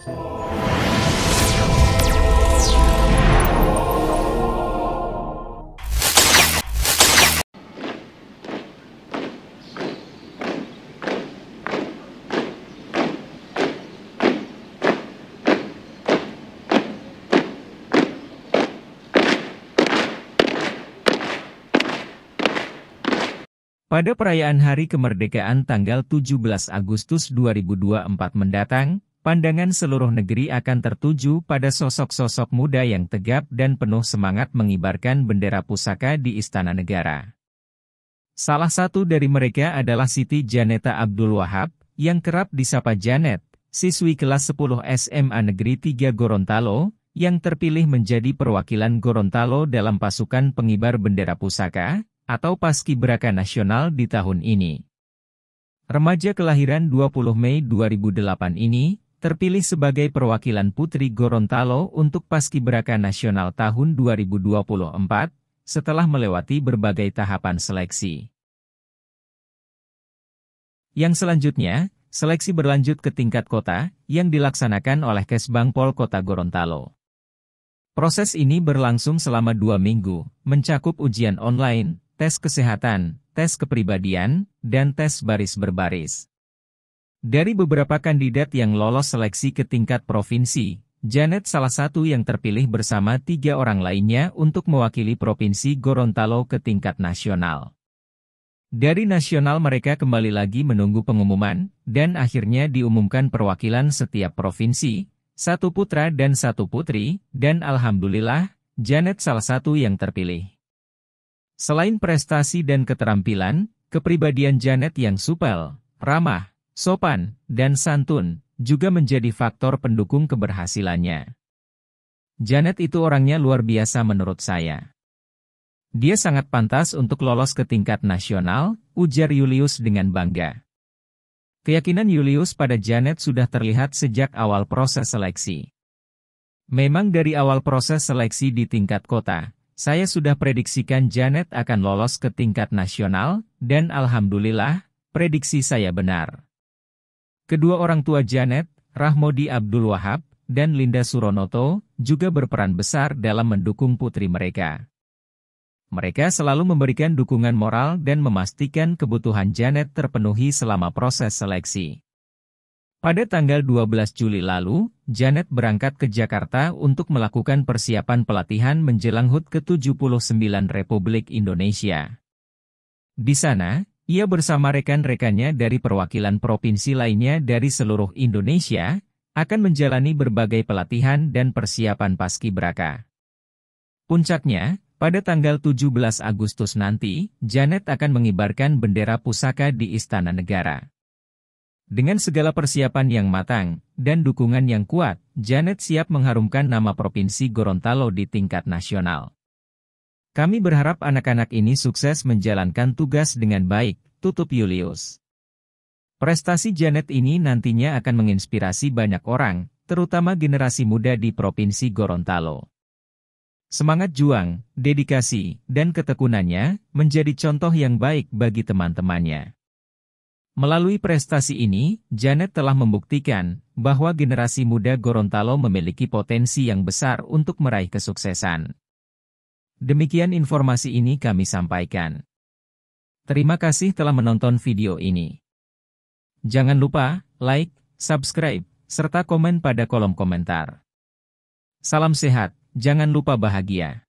Pada perayaan Hari Kemerdekaan tanggal 17 Agustus 2024 mendatang, pandangan seluruh negeri akan tertuju pada sosok-sosok muda yang tegap dan penuh semangat mengibarkan bendera pusaka di Istana Negara. Salah satu dari mereka adalah Siti Djaneta Abdul Wahab, yang kerap disapa Janet, siswi kelas 10 SMA Negeri 3 Gorontalo, yang terpilih menjadi perwakilan Gorontalo dalam pasukan pengibar bendera pusaka, atau Paskibraka Nasional di tahun ini. Remaja kelahiran 20 Mei 2008 ini, terpilih sebagai perwakilan Putri Gorontalo untuk Paskibraka Nasional tahun 2024, setelah melewati berbagai tahapan seleksi. Yang selanjutnya, seleksi berlanjut ke tingkat kota, yang dilaksanakan oleh Kesbangpol Kota Gorontalo. Proses ini berlangsung selama 2 minggu, mencakup ujian online, tes kesehatan, tes kepribadian, dan tes baris berbaris. Dari beberapa kandidat yang lolos seleksi ke tingkat provinsi, Janet salah satu yang terpilih bersama 3 orang lainnya untuk mewakili Provinsi Gorontalo ke tingkat nasional. Dari nasional mereka kembali lagi menunggu pengumuman, dan akhirnya diumumkan perwakilan setiap provinsi, 1 putra dan 1 putri, dan alhamdulillah, Janet salah satu yang terpilih. Selain prestasi dan keterampilan, kepribadian Janet yang supel, ramah, sopan, dan santun, juga menjadi faktor pendukung keberhasilannya. Janet itu orangnya luar biasa menurut saya. Dia sangat pantas untuk lolos ke tingkat nasional, ujar Julius dengan bangga. Keyakinan Julius pada Janet sudah terlihat sejak awal proses seleksi. Memang dari awal proses seleksi di tingkat kota, saya sudah prediksikan Janet akan lolos ke tingkat nasional, dan alhamdulillah, prediksi saya benar. Kedua orang tua Janet, Rahmodi Abdul Wahab, dan Linda Suronoto, juga berperan besar dalam mendukung putri mereka. Mereka selalu memberikan dukungan moral dan memastikan kebutuhan Janet terpenuhi selama proses seleksi. Pada tanggal 12 Juli lalu, Janet berangkat ke Jakarta untuk melakukan persiapan pelatihan menjelang HUT ke-79 Republik Indonesia. Di sana, ia bersama rekan-rekannya dari perwakilan provinsi lainnya dari seluruh Indonesia, akan menjalani berbagai pelatihan dan persiapan paskibraka. Puncaknya, pada tanggal 17 Agustus nanti, Janet akan mengibarkan bendera pusaka di Istana Negara. Dengan segala persiapan yang matang, dan dukungan yang kuat, Janet siap mengharumkan nama Provinsi Gorontalo di tingkat nasional. Kami berharap anak-anak ini sukses menjalankan tugas dengan baik, tutup Julius. Prestasi Janet ini nantinya akan menginspirasi banyak orang, terutama generasi muda di Provinsi Gorontalo. Semangat juang, dedikasi, dan ketekunannya menjadi contoh yang baik bagi teman-temannya. Melalui prestasi ini, Janet telah membuktikan bahwa generasi muda Gorontalo memiliki potensi yang besar untuk meraih kesuksesan. Demikian informasi ini kami sampaikan. Terima kasih telah menonton video ini. Jangan lupa like, subscribe, serta komen pada kolom komentar. Salam sehat, jangan lupa bahagia.